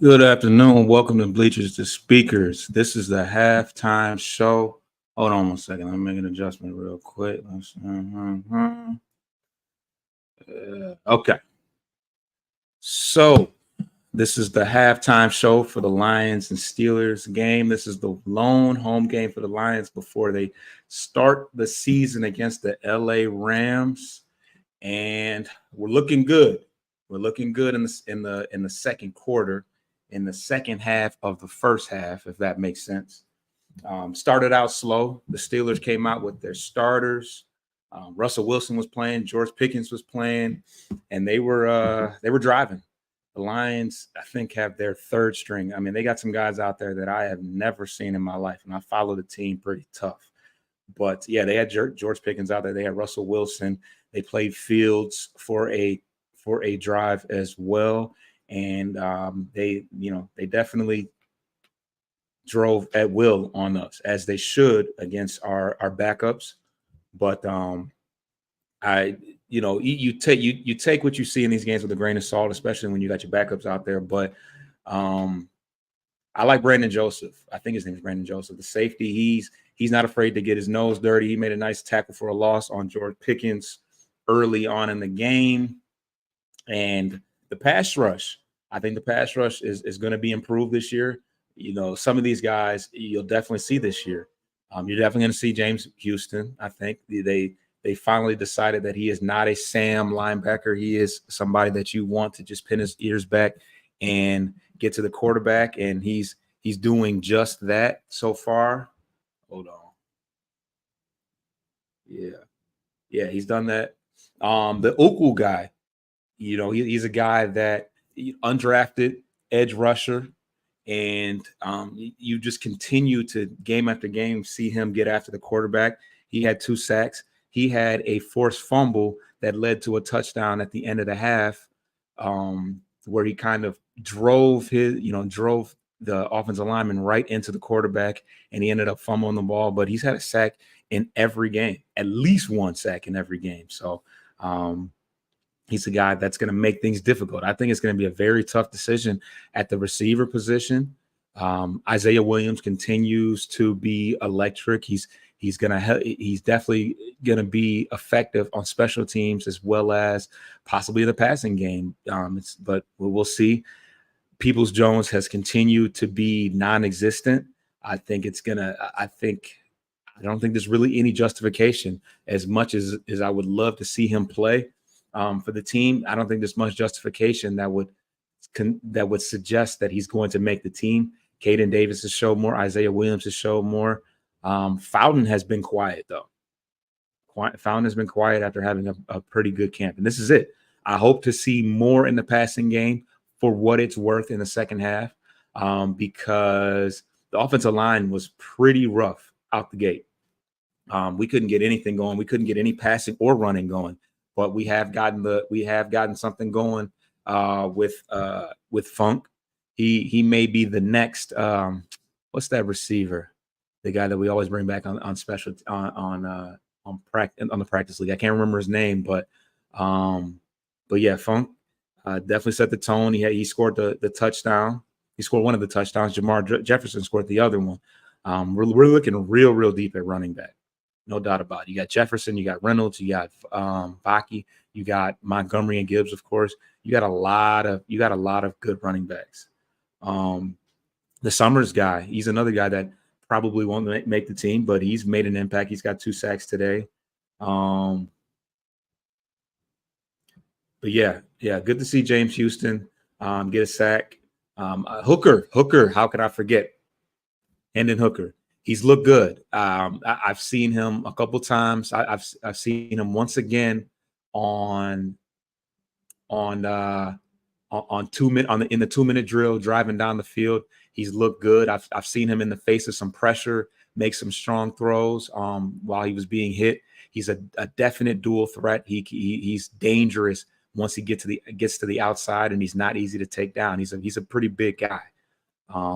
Good afternoon. Welcome to Bleachers to Speakers. This is the halftime show. Hold on one second. Let me make an adjustment real quick. Okay. So this is the halftime show for the Lions and Steelers game. This is the lone home game for the Lions before they start the season against the LA Rams. And we're looking good. We're looking good in the second quarter, in the second half of the first half, if that makes sense. Started out slow. The Steelers came out with their starters. Russell Wilson was playing, George Pickens was playing, and they were driving. The Lions, I think, have their third string. I mean, they got some guys out there that I have never seen in my life, and I follow the team pretty tough. But yeah, they had George Pickens out there. They had Russell Wilson. They played Fields for a drive as well, and they definitely drove at will on us, as they should against our backups. But I you take what you see in these games with a grain of salt, especially when you got your backups out there. But I like Brandon Joseph. I think his name is Brandon Joseph, the safety. He's not afraid to get his nose dirty. He made a nice tackle for a loss on George Pickens early on in the game. And the pass rush, I think the pass rush is going to be improved this year. Some of these guys you'll definitely see this year. You're definitely going to see James Houston. I think they finally decided that he is not a Sam linebacker. He is somebody that you want to just pin his ears back and get to the quarterback, and he's doing just that so far. Hold on. Yeah, he's done that. The Uku guy, he's a guy that undrafted edge rusher, and you just continue to game after game see him get after the quarterback. He had 2 sacks. He had a forced fumble that led to a touchdown at the end of the half, where he kind of drove the offensive lineman right into the quarterback, and he ended up fumbling the ball. But he's had a sack in every game, at least 1 sack in every game. So he's a guy that's going to make things difficult. I think it's going to be a very tough decision at the receiver position. Isaiah Williams continues to be electric. He's definitely going to be effective on special teams as well as possibly the passing game. But we'll see. Peoples-Jones has continued to be non-existent. I don't think there's really any justification. As much as I would love to see him play for the team, I don't think there's much justification that would suggest that he's going to make the team. Caden Davis has showed more. Isaiah Williams has showed more. Fountain has been quiet, though. Fountain has been quiet after having a pretty good camp. And this is it. I hope to see more in the passing game for what it's worth in the second half, because the offensive line was pretty rough out the gate. We couldn't get anything going. We couldn't get any passing or running going. But we have gotten something going with Funk. He may be the next what's that receiver? The guy that we always bring back on special on the practice league. I can't remember his name, but yeah, Funk definitely set the tone. He scored the touchdown. He scored one of the touchdowns. Jamar Jefferson scored the other one. We're looking real deep at running back. No doubt about it. You got Jefferson, you got Reynolds, you got Baki, you got Montgomery and Gibbs, of course. You got a lot of good running backs. The Summers guy, he's another guy that probably won't make the team, but he's made an impact. He's got 2 sacks today. But yeah, good to see James Houston get a sack. Hooker, how could I forget? Hendon Hooker. He's looked good. I've seen him a couple times. I've seen him once again in the 2-minute drill driving down the field. He's looked good. I've seen him in the face of some pressure, make some strong throws while he was being hit. He's a definite dual threat. He's dangerous once he gets to the outside, and he's not easy to take down. He's a pretty big guy.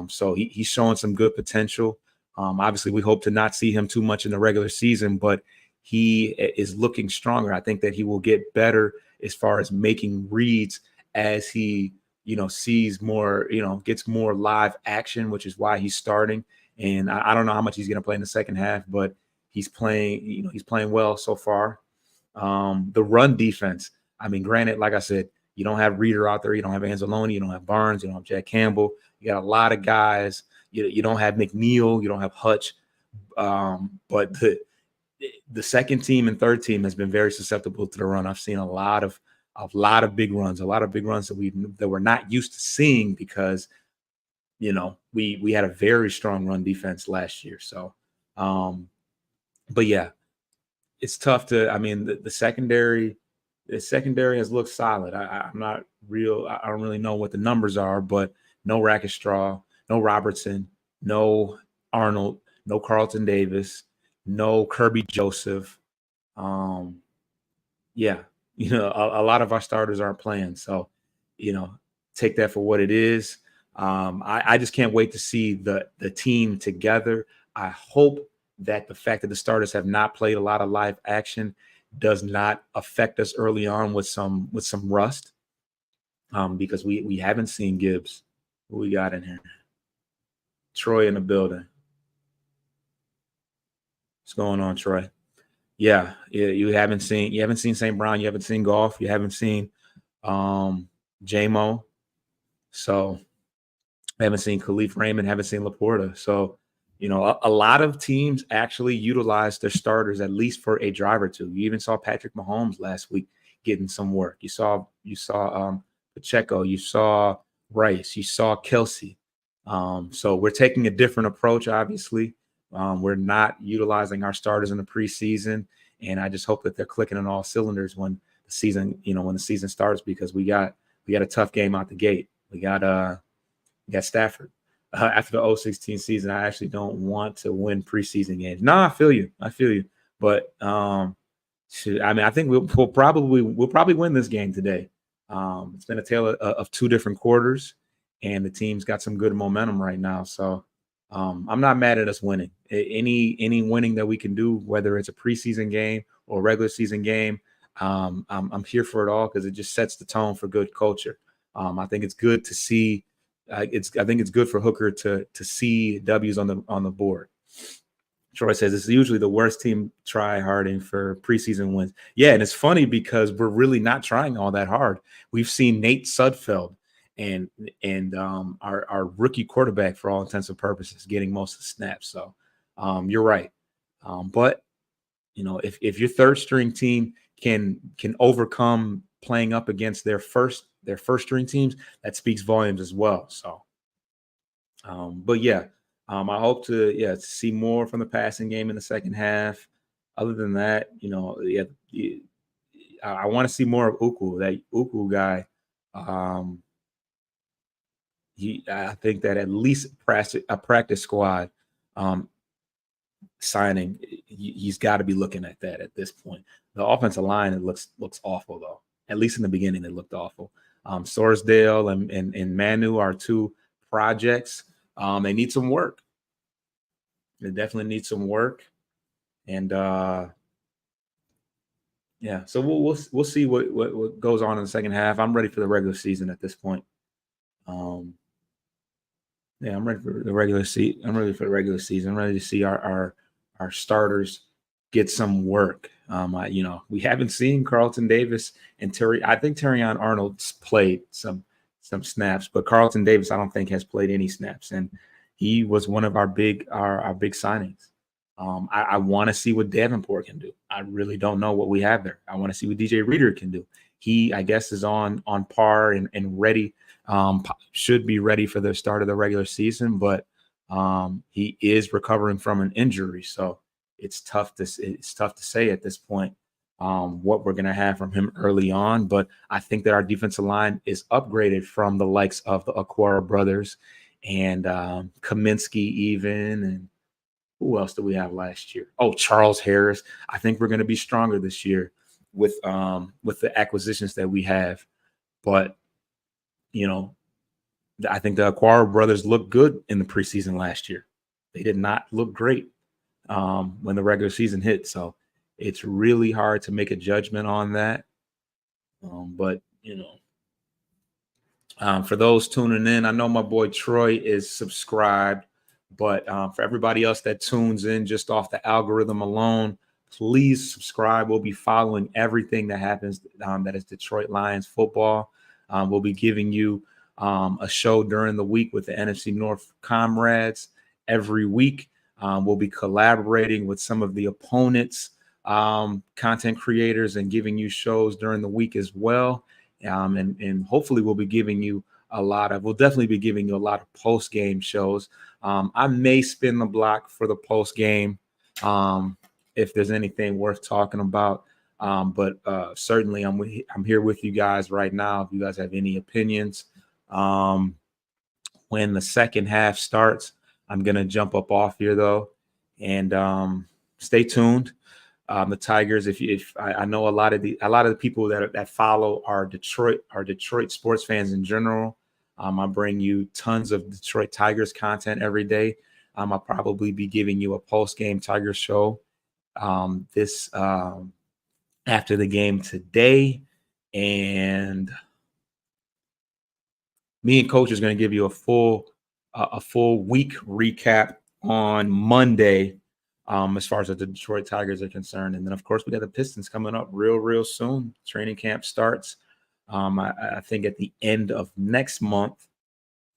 So he's showing some good potential. Obviously, we hope to not see him too much in the regular season, but he is looking stronger. I think that he will get better as far as making reads as he sees more, gets more live action, which is why he's starting. And I don't know how much he's going to play in the second half, but he's playing, he's playing well so far. The run defense, I mean, granted, like I said, you don't have Reader out there, you don't have Anzalone, you don't have Barnes, you don't have Jack Campbell. You got a lot of guys. You don't have McNeil, you don't have Hutch. But the second team and third team has been very susceptible to the run. I've seen a lot of big runs that we're not used to seeing because we had a very strong run defense last year. So, but yeah, it's tough to. I mean, the secondary has looked solid. I'm not real. I don't really know what the numbers are, but no Rackstraw, no Robertson, no Arnold, no Carlton Davis, no Kirby Joseph. Yeah, a lot of our starters aren't playing. So, take that for what it is. I just can't wait to see the team together. I hope that the fact that the starters have not played a lot of live action does not affect us early on with some rust. Because we haven't seen Gibbs. Who we got in here? Troy in the building. What's going on, Troy? Yeah, you haven't seen St. Brown, you haven't seen Goff, you haven't seen J-Mo. So I haven't seen Khalif Raymond, haven't seen Laporta. So, a lot of teams actually utilize their starters at least for a drive or two. You even saw Patrick Mahomes last week getting some work. You saw Pacheco, you saw Rice, you saw Kelsey. So we're taking a different approach, obviously. We're not utilizing our starters in the preseason, and I just hope that they're clicking on all cylinders when the season starts, because we got a tough game out the gate. We got Stafford. After the 2016 season, I actually don't want to win preseason games. No, I feel you. But I think we'll probably win this game today. It's been a tale of two different quarters, and the team's got some good momentum right now. So I'm not mad at us winning. Any winning that we can do, whether it's a preseason game or a regular season game, I'm here for it all, because it just sets the tone for good culture. I think it's good to see. I think it's good for Hooker to see W's on the board. Troy says it's usually the worst team try harding for preseason wins. Yeah, and it's funny because we're really not trying all that hard. We've seen Nate Sudfeld and our rookie quarterback, for all intents and purposes, getting most of the snaps. So you're right. But if your third string team can overcome playing up against their first string teams, that speaks volumes as well. So, but yeah. I hope to see more from the passing game in the second half. Other than that, I want to see more of Uku. That Uku guy, I think that at least a practice squad signing, he's got to be looking at that at this point. The offensive line, it looks awful though. At least in the beginning, it looked awful. Sorsdale and Manu are two projects. They need some work. They definitely need some work, and so we'll see what goes on in the second half. I'm ready for the regular season at this point. I'm ready for the regular season. I'm ready to see our starters get some work. We haven't seen Carlton Davis and Terry. I think Terrion Arnold's played some snaps, but Carlton Davis, I don't think, has played any snaps, and he was one of our big signings. I want to see what Davenport can do. I really don't know what we have there. I want to see what DJ Reader can do. He, I guess, is on par and ready. Should be ready for the start of the regular season, but he is recovering from an injury, so it's tough to say at this point what we're going to have from him early on. But I think that our defensive line is upgraded from the likes of the Aquara brothers and Kaminsky even, and who else did we have last year? Oh, Charles Harris. I think we're going to be stronger this year with the acquisitions that we have. But I think the Aquara brothers looked good in the preseason last year. They did not look great when the regular season hit. So it's really hard to make a judgment on that. But For those tuning in, I know my boy Troy is subscribed, but for everybody else that tunes in just off the algorithm alone, please subscribe. We'll be following everything that happens that is Detroit Lions football. We'll be giving you a show during the week with the NFC North comrades every week. We'll be collaborating with some of the opponents, content creators, and giving you shows during the week as well. And hopefully we'll be giving you we'll definitely be giving you a lot of post game shows. I may spin the block for the post game if there's anything worth talking about. But certainly I'm here with you guys right now. If you guys have any opinions, when the second half starts, I'm going to jump up off here though, and stay tuned. The Tigers, if I know a lot of the people that follow our Detroit sports fans in general. I bring you tons of Detroit Tigers content every day. I'll probably be giving you a post-game Tigers show this after the game today, and me and Coach is going to give you a full week recap on Monday. As far as the Detroit Tigers are concerned. And then, of course, we got the Pistons coming up real soon. Training camp starts, I think, at the end of next month.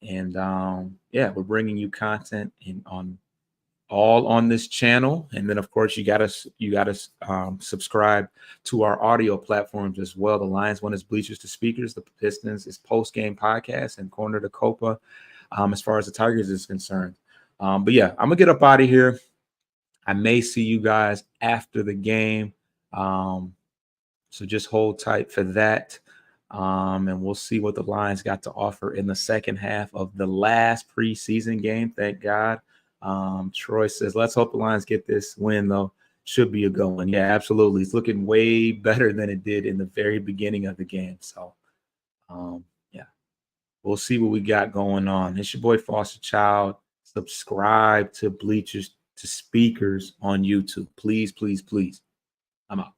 And, yeah, we're bringing you content on this channel. And then, of course, you got to subscribe to our audio platforms as well. The Lions one is Bleachers to Speakers. The Pistons is Post-Game Podcast and Corner to Copa as far as the Tigers is concerned. But, yeah, I'm going to get up out of here. I may see you guys after the game. So just hold tight for that. And we'll see what the Lions got to offer in the second half of the last preseason game. Thank God. Troy says, let's hope the Lions get this win, though. Should be a good one. Yeah, absolutely. It's looking way better than it did in the very beginning of the game. So, yeah, we'll see what we got going on. It's your boy Foster Child. Subscribe to Bleachers to Speakers on YouTube. Please. I'm out.